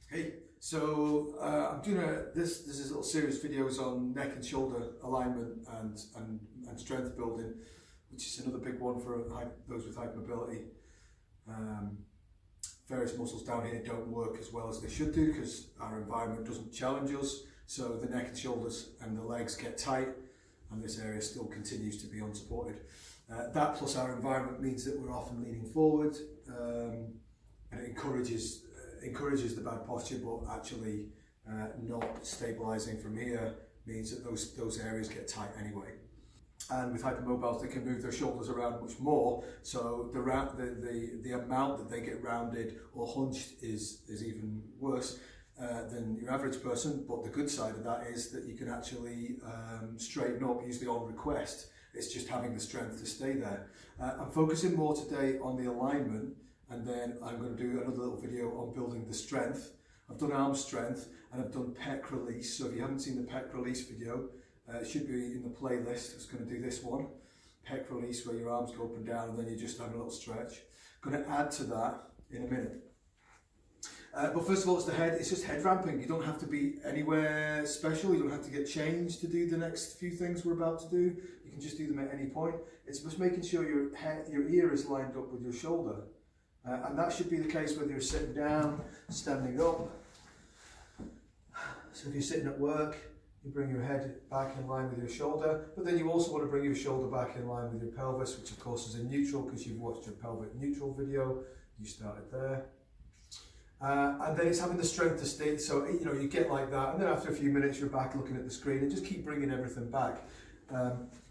Hey, so I'm doing this is a little series of videos on neck and shoulder alignment and strength building, which is another big one for those with hypermobility. Various muscles down here don't work as well as they should do because our environment doesn't challenge us. So the neck and shoulders and the legs get tight, and this area still continues to be unsupported. That plus our environment means that we're often leaning forward, and it encourages the bad posture, but actually not stabilizing from here means that those areas get tight anyway. And with hypermobiles, they can move their shoulders around much more, so the amount that they get rounded or hunched is even worse than your average person. But the good side of that is that you can actually straighten up, usually on request. It's just having the strength to stay there. I'm focusing more today on the alignment, and then I'm going to do another little video on building the strength. I've done arm strength and I've done pec release. So if you haven't seen the pec release video, it should be in the playlist. It's going to do this one, pec release, where your arms go up and down and then you just have a little stretch. I'm going to add to that in a minute. But first of all, it's the head. It's just head ramping. You don't have to be anywhere special. You don't have to get changed to do the next few things we're about to do. You can just do them at any point. It's just making sure your ear is lined up with your shoulder. And that should be the case whether you're sitting down, standing up. So if you're sitting at work, you bring your head back in line with your shoulder, but then you also want to bring your shoulder back in line with your pelvis, which of course is in neutral because you've watched your pelvic neutral video. You started there. And then it's having the strength to stay, so you get like that, and then after a few minutes you're back looking at the screen, and just keep bringing everything back.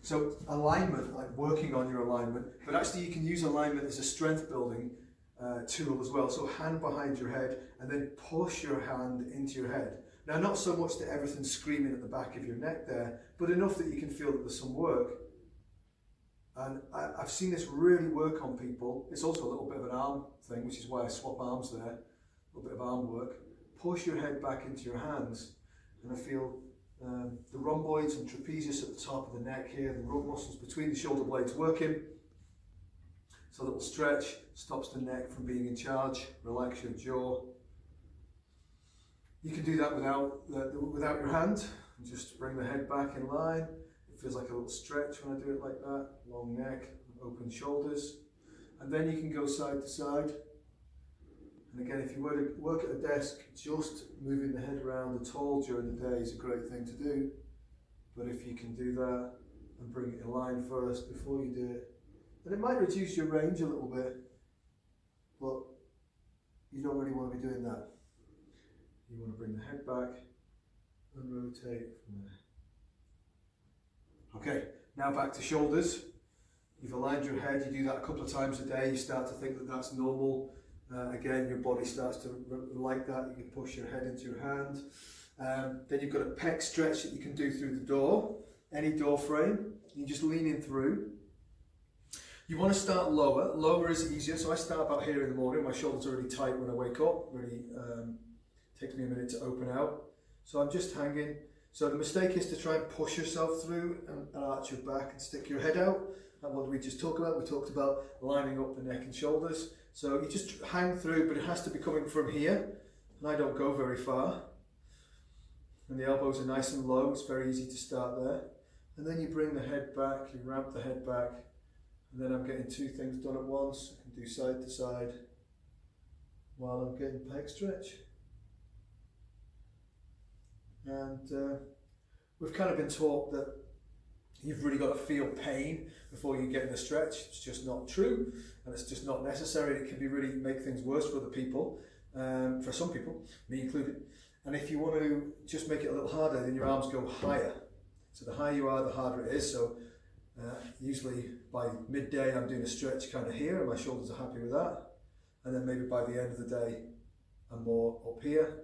So alignment, like working on your alignment, but actually you can use alignment as a strength building tool as well. So hand behind your head and then push your hand into your head. Now, not so much that everything's screaming at the back of your neck there, but enough that you can feel that there's some work. And I've seen this really work on people. It's also a little bit of an arm thing, which is why I swap arms there. A little bit of arm work. Push your head back into your hands, and I feel the rhomboids and trapezius at the top of the neck here, the muscles between the shoulder blades working. So a little stretch stops the neck from being in charge. Relax your jaw. You can do that without your hand. Just bring the head back in line. It feels like a little stretch when I do it like that. Long neck, open shoulders. And then you can go side to side. And again, if you were to work at a desk, just moving the head around at all during the day is a great thing to do. But if you can do that and bring it in line first before you do it, and it might reduce your range a little bit, but you don't really want to be doing that. You want to bring the head back and rotate from there. Okay, now back to shoulders. You've aligned your head, you do that a couple of times a day, you start to think that that's normal. Again, your body starts to like that, you can push your head into your hand. Then you've got a pec stretch that you can do through the door, any door frame. You just lean in through. You want to start lower. Lower is easier, so I start about here in the morning. My shoulders are really tight when I wake up. Really takes me a minute to open out. So I'm just hanging. So the mistake is to try and push yourself through and arch your back and stick your head out. And what did we just talk about? We talked about lining up the neck and shoulders. So you just hang through, but it has to be coming from here. And I don't go very far. And the elbows are nice and low. It's very easy to start there. And then you bring the head back, you ramp the head back. And then I'm getting two things done at once. I can do side to side while I'm getting pec stretch. And we've kind of been taught that you've really got to feel pain before you get in the stretch. It's just not true, and it's just not necessary. It can be really make things worse for other people, for some people, me included. And if you want to just make it a little harder, then your arms go higher. So the higher you are, the harder it is. So usually by midday I'm doing a stretch kind of here and my shoulders are happy with that, and then maybe by the end of the day I'm more up here.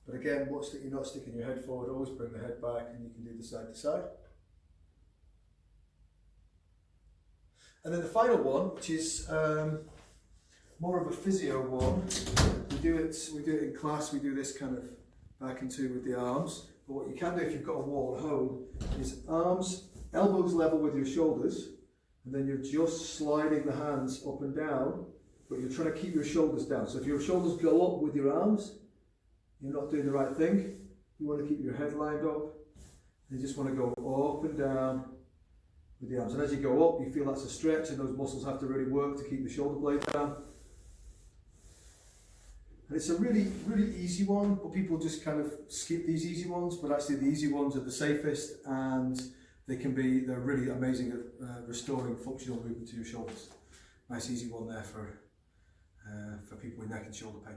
But again, watch that you're not sticking your head forward. Always bring the head back, and you can do the side to side. And then the final one, which is more of a physio one. We do it in class. We do this kind of back and two with the arms. But what you can do if you've got a wall at home is arms, elbows level with your shoulders, and then you're just sliding the hands up and down, but you're trying to keep your shoulders down. So if your shoulders go up with your arms, you're not doing the right thing. You want to keep your head lined up. You just want to go up and down with the arms. And as you go up, you feel that's a stretch, and those muscles have to really work to keep the shoulder blade down. And it's a really, really easy one, but people just kind of skip these easy ones, but actually the easy ones are the safest, and they're really amazing at restoring functional movement to your shoulders. Nice easy one there for people with neck and shoulder pain.